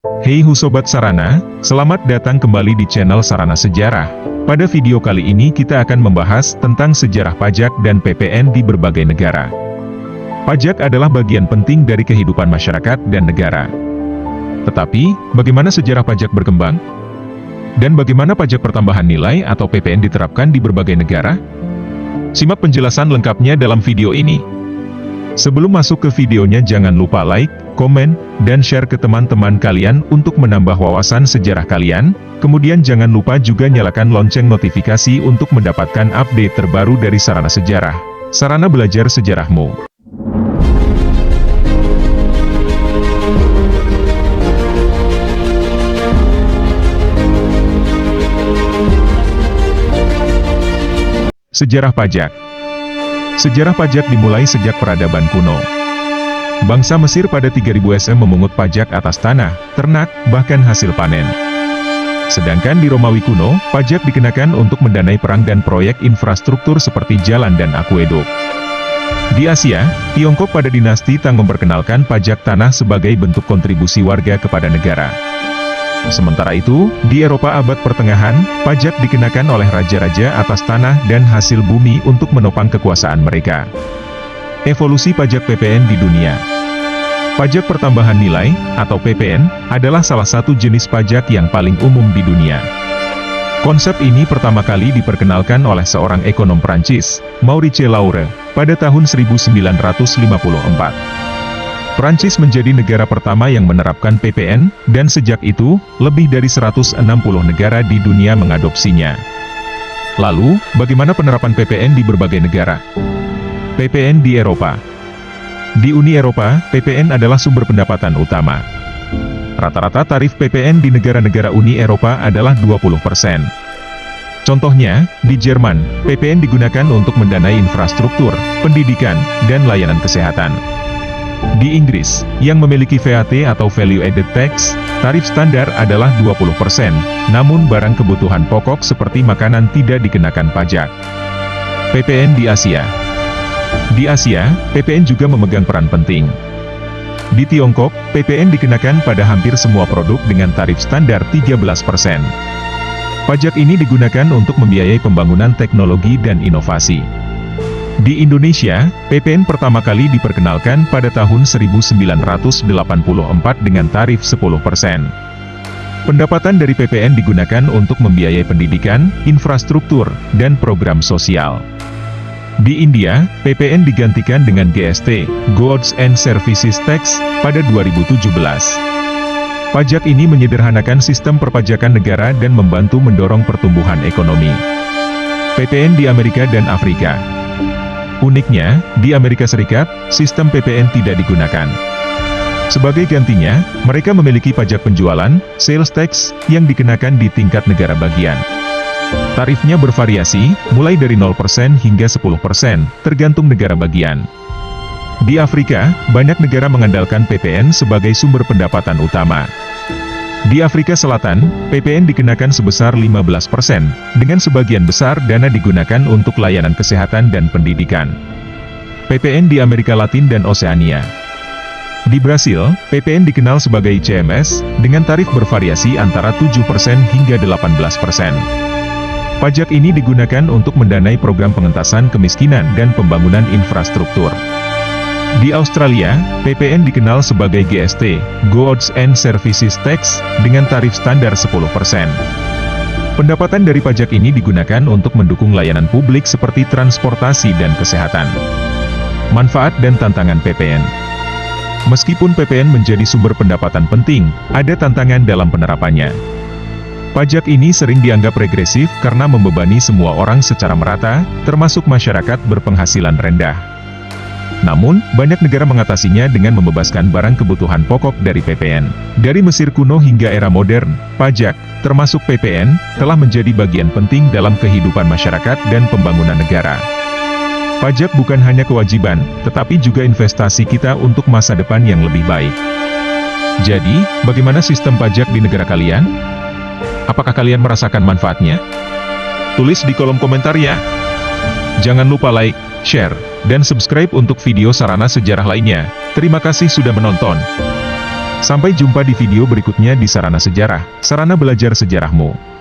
Hey Sobat Sarana, selamat datang kembali di channel Sarana Sejarah. Pada video kali ini kita akan membahas tentang sejarah pajak dan PPN di berbagai negara. Pajak adalah bagian penting dari kehidupan masyarakat dan negara. Tetapi, bagaimana sejarah pajak berkembang? Dan bagaimana pajak pertambahan nilai atau PPN diterapkan di berbagai negara? Simak penjelasan lengkapnya dalam video ini. Sebelum masuk ke videonya jangan lupa like, komen, dan share ke teman-teman kalian untuk menambah wawasan sejarah kalian. Kemudian jangan lupa juga nyalakan lonceng notifikasi untuk mendapatkan update terbaru dari Sarana Sejarah. Sarana belajar sejarahmu. Sejarah pajak. Sejarah pajak dimulai sejak peradaban kuno. Bangsa Mesir pada 3000 SM memungut pajak atas tanah, ternak, bahkan hasil panen. Sedangkan di Romawi kuno, pajak dikenakan untuk mendanai perang dan proyek infrastruktur seperti jalan dan akueduk. Di Asia, Tiongkok pada dinasti Tang memperkenalkan pajak tanah sebagai bentuk kontribusi warga kepada negara. Sementara itu, di Eropa abad pertengahan, pajak dikenakan oleh raja-raja atas tanah dan hasil bumi untuk menopang kekuasaan mereka. Evolusi pajak PPN di dunia. Pajak pertambahan nilai, atau PPN, adalah salah satu jenis pajak yang paling umum di dunia. Konsep ini pertama kali diperkenalkan oleh seorang ekonom Prancis, Maurice Laure, pada tahun 1954. Prancis menjadi negara pertama yang menerapkan PPN, dan sejak itu, lebih dari 160 negara di dunia mengadopsinya. Lalu, bagaimana penerapan PPN di berbagai negara? PPN di Eropa. Di Uni Eropa, PPN adalah sumber pendapatan utama. Rata-rata tarif PPN di negara-negara Uni Eropa adalah 20%. Contohnya, di Jerman, PPN digunakan untuk mendanai infrastruktur, pendidikan, dan layanan kesehatan. Di Inggris, yang memiliki VAT atau Value Added Tax, tarif standar adalah 20%, namun barang kebutuhan pokok seperti makanan tidak dikenakan pajak. PPN di Asia. Di Asia, PPN juga memegang peran penting. Di Tiongkok, PPN dikenakan pada hampir semua produk dengan tarif standar 13%. Pajak ini digunakan untuk membiayai pembangunan teknologi dan inovasi. Di Indonesia, PPN pertama kali diperkenalkan pada tahun 1984 dengan tarif 10%. Pendapatan dari PPN digunakan untuk membiayai pendidikan, infrastruktur, dan program sosial. Di India, PPN digantikan dengan GST, Goods and Services Tax, pada 2017. Pajak ini menyederhanakan sistem perpajakan negara dan membantu mendorong pertumbuhan ekonomi. PPN di Amerika dan Afrika. Uniknya, di Amerika Serikat, sistem PPN tidak digunakan. Sebagai gantinya, mereka memiliki pajak penjualan, sales tax, yang dikenakan di tingkat negara bagian. Tarifnya bervariasi, mulai dari 0% hingga 10%, tergantung negara bagian. Di Afrika, banyak negara mengandalkan PPN sebagai sumber pendapatan utama. Di Afrika Selatan, PPN dikenakan sebesar 15%, dengan sebagian besar dana digunakan untuk layanan kesehatan dan pendidikan. PPN di Amerika Latin dan Oseania. Di Brasil, PPN dikenal sebagai ICMS, dengan tarif bervariasi antara 7% hingga 18%. Pajak ini digunakan untuk mendanai program pengentasan kemiskinan dan pembangunan infrastruktur. Di Australia, PPN dikenal sebagai GST, Goods and Services Tax, dengan tarif standar 10%. Pendapatan dari pajak ini digunakan untuk mendukung layanan publik seperti transportasi dan kesehatan. Manfaat dan tantangan PPN. Meskipun PPN menjadi sumber pendapatan penting, ada tantangan dalam penerapannya. Pajak ini sering dianggap regresif karena membebani semua orang secara merata, termasuk masyarakat berpenghasilan rendah. Namun, banyak negara mengatasinya dengan membebaskan barang kebutuhan pokok dari PPN. Dari Mesir kuno hingga era modern, pajak, termasuk PPN, telah menjadi bagian penting dalam kehidupan masyarakat dan pembangunan negara. Pajak bukan hanya kewajiban, tetapi juga investasi kita untuk masa depan yang lebih baik. Jadi, bagaimana sistem pajak di negara kalian? Apakah kalian merasakan manfaatnya? Tulis di kolom komentar ya! Jangan lupa like, share, dan subscribe untuk video Sarana Sejarah lainnya. Terima kasih sudah menonton. Sampai jumpa di video berikutnya di Sarana Sejarah, sarana belajar sejarahmu.